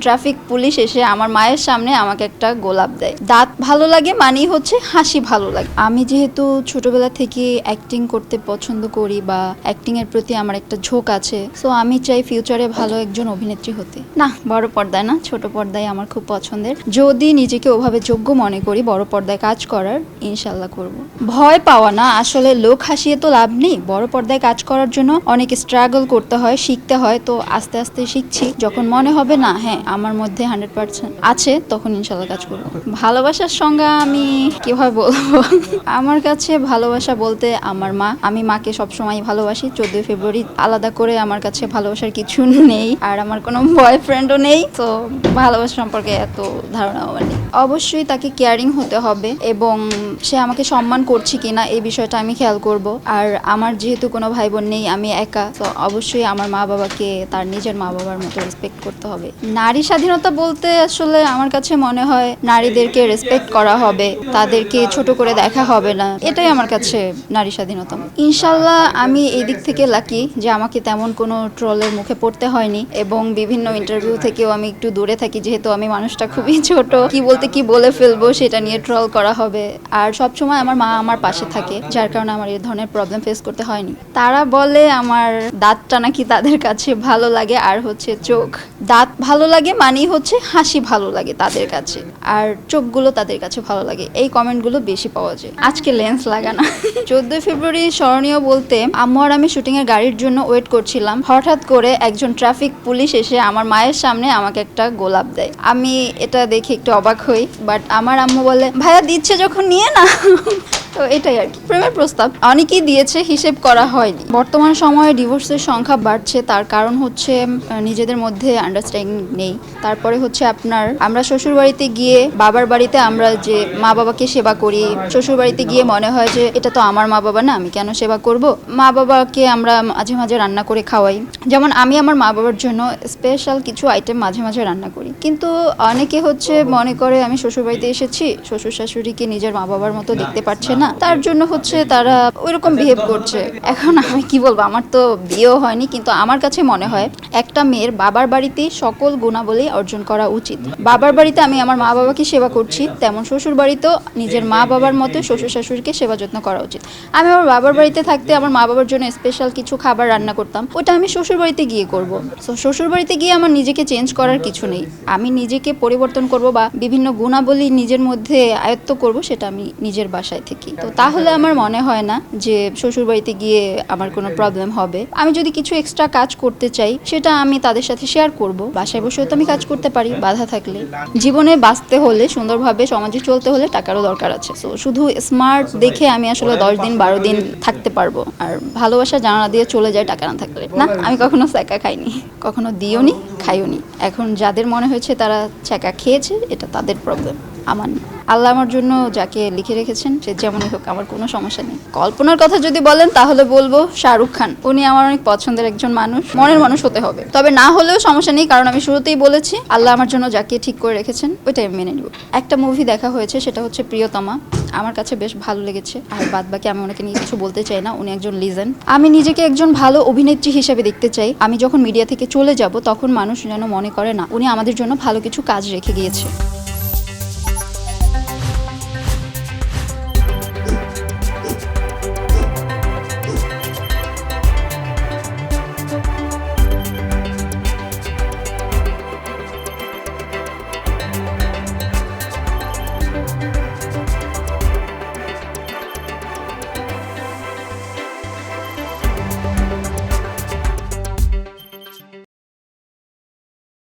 Traffic police এসে আমার মায়ের সামনে আমাকে একটা গোলাপ দেয়। দাঁত ভালো লাগে মানেই হচ্ছে হাসি ভালো লাগে। আমি যেহেতু ছোটবেলা থেকে অ্যাক্টিং করতে পছন্দ করি বা অ্যাক্টিং এর প্রতি আমার একটা ঝোঁক আছে, সো আমি চাই ফিউচারে ভালো একজন অভিনেত্রী হতে। না, বড় পর্দায় না, ছোট পর্দায় আমার খুব পছন্দের। যদি নিজেকে ওভাবে যোগ্য মনে করি বড় পর্দায় কাজ করার, ইনশাল্লাহ করব। ভয় পাওয়া না, আসলে লোক হাসিয়ে তো লাভ নেই। বড় পর্দায় কাজ করার জন্য অনেক স্ট্রাগল করতে হয়, শিখতে হয়। তো আস্তে আস্তে শিখছি। যখন মনে হবে না হ্যাঁ আমার মধ্যে 100% আছে, তখন ইনশাল্লাহ কাজ করব। ভালোবাসার সংজ্ঞা আমি কিভাবে বলবো? আমার কাছে ভালোবাসা বলতে আমার মা। আমি মাকে সবসময় ভালোবাসি। 14 ফেব্রুয়ারি আলাদা করে আমার কাছে ভালোবাসার কিছু নেই, আর আমার কোনো বয়ফ্রেন্ডও নেই। তো ভালোবাসা সম্পর্কে এত ধারণা আমার নেই। অবশ্যই তাকে কেয়ারিং হতে হবে এবং সে আমাকে সম্মান করছে কিনা এই বিষয়টা আমি খেয়াল করব। আর আমার যেহেতু কোনো ভাই বোন নেই, আমি একা, তো অবশ্যই আমার মা বাবাকে তার নিজের মা বাবার মতো রেসপেক্ট করতে হবে। নারী স্বাধীনতা বলতে আসলে আমার কাছে মনে হয় নারীদেরকে রেসপেক্ট করা হবে, তাদেরকে ছোট করে দেখা হবে না। এটাই আমার কাছে নারী স্বাধীনতা। ইনশাল্লাহ আমি এই দিক থেকে লাকি যে আমাকে তেমন কোনো ট্রলের মুখে পড়তে হয়নি এবং বিভিন্ন ইন্টারভিউ থেকেও আমি একটু দূরে থাকি, যেহেতু আমি মানুষটা খুবই ছোট। কি বলতে কি বলে ফেলবো সেটা নিয়ে ট্রল করা হবে। আর সবসময় আমার মা আমার পাশে থাকে, যার কারণে আমার এই ধরনের প্রবলেম ফেস করতে হয়নি। তারা বলে আমার দাঁতটা নাকি তাদের কাছে ভালো লাগে, আর হচ্ছে চোখ। দাঁত ভালো লাগে মানেই হচ্ছে হাসি ভালো লাগে তাদের কাছে, আর চোখগুলো তাদের কাছে ভালো লাগে। এই কমেন্টগুলো বেশি পাওয়া যায়। আজকে লেন্স লাগানো। 14 ফেব্রুয়ারি স্মরণীয় বলতে আম্মু আর আমি শুটিং এর গাড়ির জন্য ওয়েট করছিলাম। হঠাৎ করে একজন ট্রাফিক পুলিশ এসে আমার মায়ের সামনে আমাকে একটা গোলাপ দেয়। আমি এটা দেখে একটু অবাক হই, বাট আমার আম্মু বলে ভাইয়া দিচ্ছে যখন নিয়ে না। তো এটাই আর কি। প্রেমের প্রস্তাব অনেকেই দিয়েছে, হিসেব করা হয়নি। বর্তমান সময়ে ডিভোর্সের সংখ্যা বাড়ছে, তার কারণ হচ্ছে নিজেদের মধ্যে আন্ডারস্ট্যান্ডিং নেই। তারপরে হচ্ছে আমরা শ্বশুর বাড়িতে গিয়ে, বাবার বাড়িতে আমরা যে মা বাবাকে সেবা করি, শ্বশুর বাড়িতে গিয়ে মনে হয় যে এটা তো আমার মা বাবা না, আমি কেন সেবা করব। মা বাবাকে আমরা মাঝে মাঝে রান্না করে খাওয়াই। যেমন আমি আমার মা বাবার জন্য স্পেশাল কিছু আইটেম মাঝে মাঝে রান্না করি। কিন্তু অনেকে হচ্ছে মনে করে আমি শ্বশুর বাড়িতে এসেছি, শ্বশুর শাশুড়িকে নিজের মা বাবার মতো দেখতে পারছে না, তার জন্য হচ্ছে তারা ওইরকম বিহেভ করছে। এখন আমি কি বলবো, আমার তো বিয়েও হয়নি, কিন্তু আমার কাছে মনে হয় একটা মেয়ের বাবার বাড়িতে সকল গুণাবলী অর্জন করা উচিত। বাবার বাড়িতে আমি আমার মা বাবাকে সেবা করছি, তেমন শ্বশুর বাড়িতেও নিজের মা বাবার মতো শ্বশুর শাশুড়িকে সেবা যত্ন করা উচিত। আমি আমার বাবার বাড়িতে থাকতে আমার মা বাবার জন্য স্পেশাল কিছু খাবার রান্না করতাম, ওটা আমি শ্বশুর বাড়িতে গিয়ে করব। সো শ্বশুর বাড়িতে গিয়ে আমার নিজেকে চেঞ্জ করার কিছু নেই। আমি নিজেকে পরিবর্তন করব বা বিভিন্ন গুণাবলী নিজের মধ্যে আয়ত্ত করব, সেটা আমি নিজের বাসায় থেকে। তো তাহলে আমার মনে হয় না যে শ্বশুর বাড়িতে গিয়ে আমার কোনো প্রবলেম হবে। আমি যদি কিছু এক্সট্রা কাজ করতে চাই, সেটা আমি তাদের সাথে শেয়ার করব। বাসায় বসেও তো আমি কাজ করতে পারি, বাধা থাকলে। জীবনে বাঁচতে হলে, সুন্দরভাবে সমাজে চলতে হলে টাকারও দরকার আছে। সো শুধু স্মার্ট দেখে আমি আসলে 10 দিন 12 দিন থাকতে পারবো, আর ভালোবাসা জানালা দিয়ে চলে যায় টাকা না থাকলে। না, আমি কখনো ছ্যাঁকা খাইনি, কখনো দিও নি, খাইও নি। এখন যাদের মনে হয়েছে তারা ছ্যাঁকা খেয়েছে, এটা তাদের প্রবলেম, আমার না। আল্লাহ আমার জন্য যাকে লিখে রেখেছেন সে যেমনই হোক, আমার কোনো সমস্যা নেই। কল্পনার কথা যদি বলেন তাহলে বলবো শাহরুখ খান। উনি আমার অনেক পছন্দের একজন মানুষ, মনের মানুষ হতে হবে। তবে না হলেও সমস্যা নেই, কারণ আমি শুরুতেই বলেছি আল্লাহ আমার জন্য যাকে ঠিক করে রেখেছেন ওইটাই আমি মেনে নিব। একটা মুভি দেখা হয়েছে, সেটা হচ্ছে প্রিয়তমা। আমার কাছে বেশ ভালো লেগেছে। আর বাদ বাকি আমি ওনাকে নিয়ে কিছু বলতে চাই না, উনি একজন লিজেন্ড। আমি নিজেকে একজন ভালো অভিনেত্রী হিসেবে দেখতে চাই। আমি যখন মিডিয়া থেকে চলে যাব তখন মানুষ যেন মনে করে না উনি আমাদের জন্য ভালো কিছু কাজ রেখে গিয়েছে।